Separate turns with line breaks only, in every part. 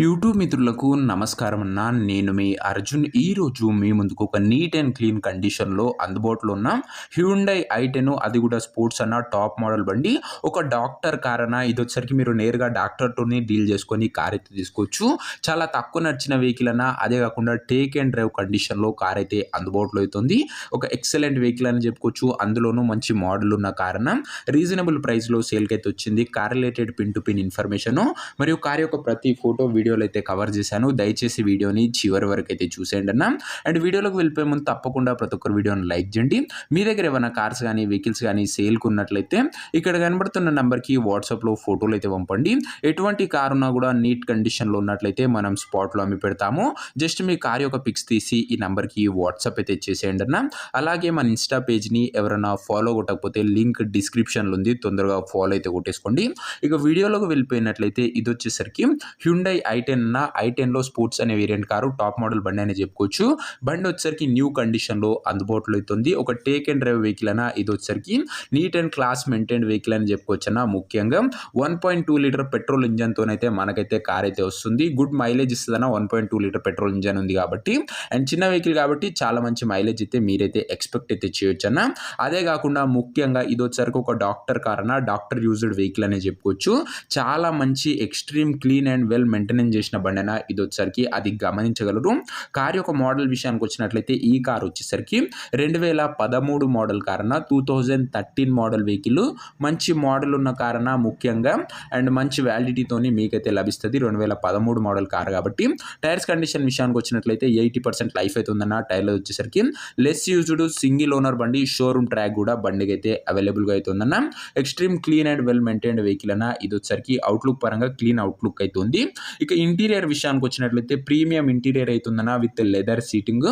YouTube మిత్రులకు నమస్కారం అన్న. నేను మీ అర్జున్. ఈరోజు మీ ముందుకు ఒక నీట్ అండ్ క్లీన్ కండిషన్‌లో అందుబాటులో ఉన్న హ్యుండై ఐ10 అది కూడా స్పోర్ట్స్ అన్న టాప్ మోడల్ బండి. ఒక డాక్టర్ కార్ అన్న. ఇదొచ్చేసరికి మీరు నేరుగా డాక్టర్‌తోని డీల్ చేసుకొని కార్ అయితే తీసుకోవచ్చు. చాలా తక్కువ నడిచిన వెహికల్ అన్న. అదే కాకుండా టేక్ అండ్ డ్రైవ్ కండిషన్‌లో కార్ అయితే అందుబాటులో అయితుంది. ఒక ఎక్సలెంట్ వెహికల్ అని చెప్పుకోవచ్చు. అందులోనూ మంచి మోడల్ ఉన్న కార్ అన్న. రీజనబుల్ ప్రైస్‌లో సేల్‌కి అయితే వచ్చింది. Car related pin to pin information మరియు కార్ యొక్క ప్రతి ఫోటో వీడియోలో అయితే కవర్ చేశాను. దయచేసి వీడియోని చివరి వరకు అయితే చూసేయండి అన్న. అండ్ వీడియోలోకి వెళ్ళిపోయే ముందు తప్పకుండా ప్రతి ఒక్కరు వీడియోని లైక్ చేయండి. మీ దగ్గర ఏమైనా కార్స్ కానీ వెహికల్స్ కానీ సేల్కి ఉన్నట్లయితే ఇక్కడ కనబడుతున్న నెంబర్కి వాట్సాప్లో ఫోటోలు అయితే పంపండి. ఎటువంటి కార్ ఉన్నా కూడా నీట్ కండిషన్లో ఉన్నట్లయితే మనం స్పాట్లో అమ్మి పెడతాము. జస్ట్ మీ కార్ యొక్క పిక్స్ తీసి ఈ నెంబర్కి వాట్సాప్ అయితే చేసేయండి అన్న. అలాగే మన ఇన్స్టా పేజ్ని ఎవరైనా ఫాలో కొట్టకపోతే లింక్ డిస్క్రిప్షన్లో ఉంది. తొందరగా ఫాలో అయితే కొట్టేసుకోండి. ఇక వీడియోలోకి వెళ్ళిపోయినట్లయితే ఇది వచ్చేసరికి హ్యుండై ఐ10 ఐ10లో స్పోర్ట్స్ అనే వేరియంట్ కారు టాప్ మోడల్ బండి అని చెప్పుకోవచ్చు. బండి వచ్చేసరికి న్యూ కండిషన్లో అందుబాటులో అవుతుంది. ఒక టేక్ అండ్ డ్రైవ్ వెహికల్ అన్న. ఇది వచ్చేసరికి neat and class maintain vehicle అని చెప్పుకోవచ్చు అన్న. ముఖ్యంగా 1.2 లీటర్ పెట్రోల్ ఇంజన్తోనైతే మనకైతే కార్ అయితే వస్తుంది. గుడ్ మైలేజ్ ఇస్తుంది అన్న. 1.2 లీటర్ పెట్రోల్ ఇంజన్ ఉంది కాబట్టి అండ్ చిన్న వెహికల్ కాబట్టి చాలా మంచి మైలేజ్ అయితే మీరైతే ఎక్స్పెక్ట్ అయితే చేయొచ్చు అన్న. అదే కాకుండా ముఖ్యంగా ఇది వచ్చేసరికి ఒక డాక్టర్ కార్ అన్న. డాక్టర్ యూజ్డ్ వెహికల్ అని చెప్పుకోవచ్చు. చాలా మంచి extreme clean and well maintenance చేసిన బండి అన్న. ఇది వచ్చేసరికి అది గమనించగలరు. కార్ యొక్క మోడల్ విషయానికి వచ్చినట్లయితే ఈ కార్ వచ్చేసరికి 2013 మోడల్ కార్ అన్న. 2013 మోడల్ వెహికల్. మంచి మోడల్ ఉన్న కార్ అన్న. ముఖ్యంగా అండ్ మంచి వ్యాలిడిటీతోని మీకైతే లభిస్తుంది. 2013 మోడల్ కార్ కాబట్టి టైర్స్ కండిషన్ విషయానికి వచ్చినట్లయితే 80% లైఫ్ అయితే ఉందన్న. టైర్లు వచ్చేసరికి లెస్ యూజ్డ్ సింగిల్ ఓనర్ బండి. షోరూమ్ ట్రాక్ కూడా బండికి అయితే అవైలబుల్గా అయితే ఉందన్న. Extreme clean and well maintained vehicle అన్న. ఇది వచ్చేసరికి అవుట్లుక్ పరంగా క్లీన్ అవుట్లుక్ అయితే ఉంది. ఇక ఇంటీరియర్ విషయానికి వచ్చినట్లయితే ప్రీమియం ఇంటీరియర్ అవుతుందన్న. With leather seating,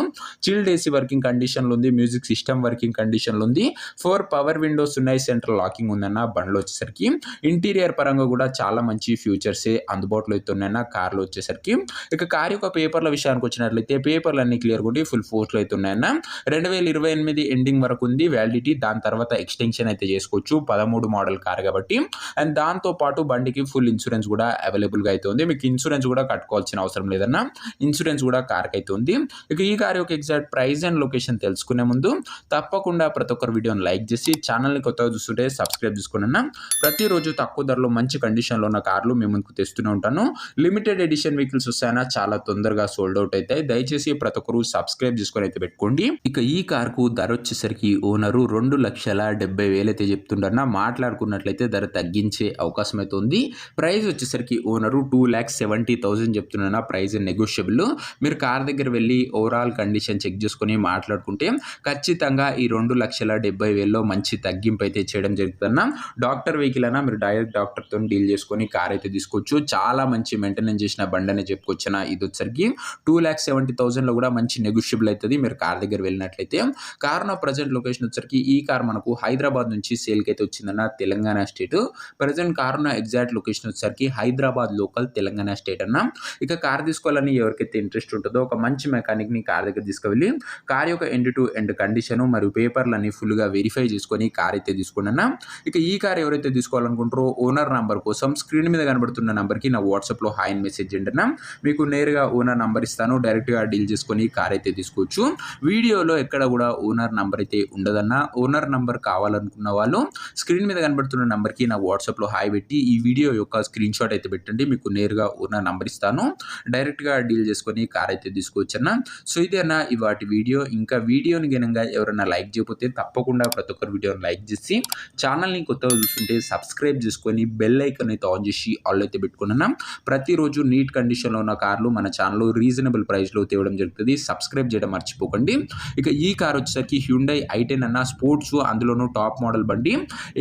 chilled AC working కండిషన్లో ఉంది. మ్యూజిక్ సిస్టమ్ వర్కింగ్ కండిషన్లో ఉంది. 4 పవర్ విండోస్ ఉన్నాయి. సెంట్రల్ లాకింగ్ ఉందన్న. బండ్లో వచ్చేసరికి ఇంటీరియర్ పరంగా కూడా చాలా మంచి ఫ్యూచర్సే అందుబాటులో అవుతున్నాయన్న కార్లో వచ్చేసరికి. ఇక కార్ యొక్క పేపర్ల విషయానికి వచ్చినట్లయితే పేపర్లు అన్ని క్లియర్గా ఉండి ఫుల్ ఫోర్స్లో అవుతున్నాయన్న. 2028 ఎండింగ్ వరకు ఉంది వ్యాలిడిటీ. దాని తర్వాత ఎక్స్టెన్షన్ అయితే చేసుకోవచ్చు. 13 మోడల్ కార్ కాబట్టి అండ్ దాంతో పాటు బండికి ఫుల్ ఇన్సూరెన్స్ కూడా అవైలబుల్గా అయితే ఉంది. మీకు ఇన్సూరెన్స్ కూడా కట్టుకోవాల్సిన అవసరం లేదన్న. ఇన్సూరెన్స్ కూడా కార్కి అయితే ఉంది. ఇక ఈ కార్ యొక్క ఎగ్జాక్ట్ ప్రైస్ అండ్ లొకేషన్ తెలుసుకునే ముందు తప్పకుండా ప్రతి ఒక్కరు వీడియోని లైక్ చేసి ఛానల్ని కొత్తగా చూస్తుంటే సబ్స్క్రైబ్ చేసుకుని అన్న. ప్రతిరోజు తక్కువ ధరలో మంచి కండిషన్లో ఉన్న కార్లు మేము ముందుకు తెస్తూనే ఉంటాను. లిమిటెడ్ ఎడిషన్ వెహికల్స్ వస్తాయన్నా చాలా తొందరగా సోల్డ్ అవుట్ అవుతాయి. దయచేసి ప్రతి ఒక్కరు సబ్స్క్రైబ్ చేసుకొని అయితే పెట్టుకోండి. ఇక ఈ కార్కు ధర వచ్చేసరికి ఓనరు 2,70,000 అయితే చెప్తుంటారన్న. మాట్లాడుకున్నట్లయితే ధర తగ్గించే అవకాశం అయితే ఉంది. ప్రైస్ వచ్చేసరికి ఓనరు 2,70,000 చెప్తున్నా. Price negotiable. మీరు కార్ దగ్గర వెళ్ళి ఓవరాల్ కండిషన్ చెక్ చేసుకొని మాట్లాడుకుంటే ఖచ్చితంగా ఈ 2,70,000లో మంచి తగ్గింపు అయితే చేయడం జరుగుతుందన్న. డాక్టర్ వెహికల్ అన్న. మీరు డైరెక్ట్ డాక్టర్తో డీల్ చేసుకొని కార్ అయితే తీసుకోవచ్చు. చాలా మంచి మెయింటెనెన్స్ చేసిన బండి అని చెప్పుకోవచ్చున. ఇది వచ్చరికి 2,70,000లో కూడా మంచి నెగోషియబుల్ అవుతుంది మీరు కార్ దగ్గర వెళ్ళినట్లయితే. కార్ నా ప్రజెంట్ లొకేషన్ వచ్చరికి ఈ కార్ మనకు హైదరాబాద్ నుంచి సేల్కి అయితే వచ్చిందన్న. తెలంగాణ స్టేట్. ప్రజెంట్ కార్ నా ఎగ్జాక్ట్ లొకేషన్ వచ్చరికి హైదరాబాద్ లోకల్ తెలంగాణ స్టేట్ అన్న. ఇక కార్ తీసుకోవాలని ఎవరికైతే ఇంట్రెస్ట్ ఉంటుందో ఒక మంచి మెకానిక్ని కార్ దగ్గర తీసుకువెళ్ళి కార్ యొక్క ఎండ్ టు ఎండ్ కండిషన్ మరియు పేపర్లన్నీ ఫుల్గా వెరిఫై చేసుకొని కార్ అయితే తీసుకోండి అన్న. ఇక ఈ కార్ ఎవరైతే తీసుకోవాలనుకుంటారో ఓనర్ నంబర్ కోసం స్క్రీన్ మీద కనబడుతున్న నెంబర్కి నా వాట్సాప్లో హాయ్ అని మెసేజ్ చేయండి అన్న. మీకు నేరుగా ఓనర్ నంబర్ ఇస్తాను. డైరెక్ట్గా డీల్ చేసుకొని కార్ అయితే తీసుకోవచ్చు. వీడియోలో ఎక్కడ కూడా ఓనర్ నంబర్ అయితే ఉండదన్న. ఓనర్ నంబర్ కావాలనుకున్న వాళ్ళు స్క్రీన్ మీద కనబడుతున్న నెంబర్కి నా వాట్సాప్లో హాయ్ పెట్టి ఈ వీడియో యొక్క స్క్రీన్ షాట్ అయితే పెట్టండి. మీకు నేరుగా ఓనర్ నంబర్ ఇస్తాను. డైరెక్ట్గా డీల్ చేసుకొని కార్ అయితే తీసుకోవచ్చు అన్న. సో ఇదే అన్న ఇవాటి వీడియో. ఇంకా వీడియోని గనంగా ఎవరైనా లైక్ చేయకపోతే తప్పకుండా ప్రతి ఒక్కరు వీడియోని లైక్ చేసి ఛానల్ని కొత్తగా చూస్తుంటే సబ్స్క్రైబ్ చేసుకొని బెల్ ఐకాన్ అయితే ఆన్ చేసి ఆల్ అయితే పెట్టుకున్నా. ప్రతిరోజు నీట్ కండిషన్లో ఉన్న కార్లు మన ఛానల్లో రీజనబుల్ ప్రైస్లో తేవడం జరుగుతుంది. సబ్స్క్రైబ్ చేయడం మర్చిపోకండి. ఇక ఈ కార్ వచ్చేసరికి హ్యుండై ఐ10 అన్న. స్పోర్ట్స్, అందులోనూ టాప్ మోడల్ బండి.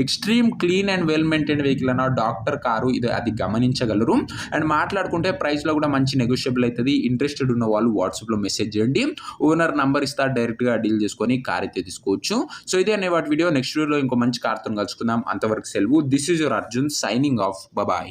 Extreme clean and well maintain vehicle అన్న. Doctor car. ఇది అది గమనించగలరు. అండ్ మాట్లాడుకుంటే ప్రైస్లో కూడా మంచి నెగోషియబుల్ అవుతుంది. ఇంట్రెస్టెడ్ ఉన్న వాళ్ళు వాట్సాప్లో మెసేజ్ చేయండి. ఓనర్ నంబర్ ఇస్తా. డైరెక్ట్గా డీల్ చేసుకొని కార్ అయితే తీసుకోవచ్చు. సో ఇదే అనే వాటి వీడియో. నెక్స్ట్ వీడియోలో ఇంకో మంచి కార్తో కలుసుకుందాం. అంతవరకు సెలవు. This is your Arjun signing off. Bye.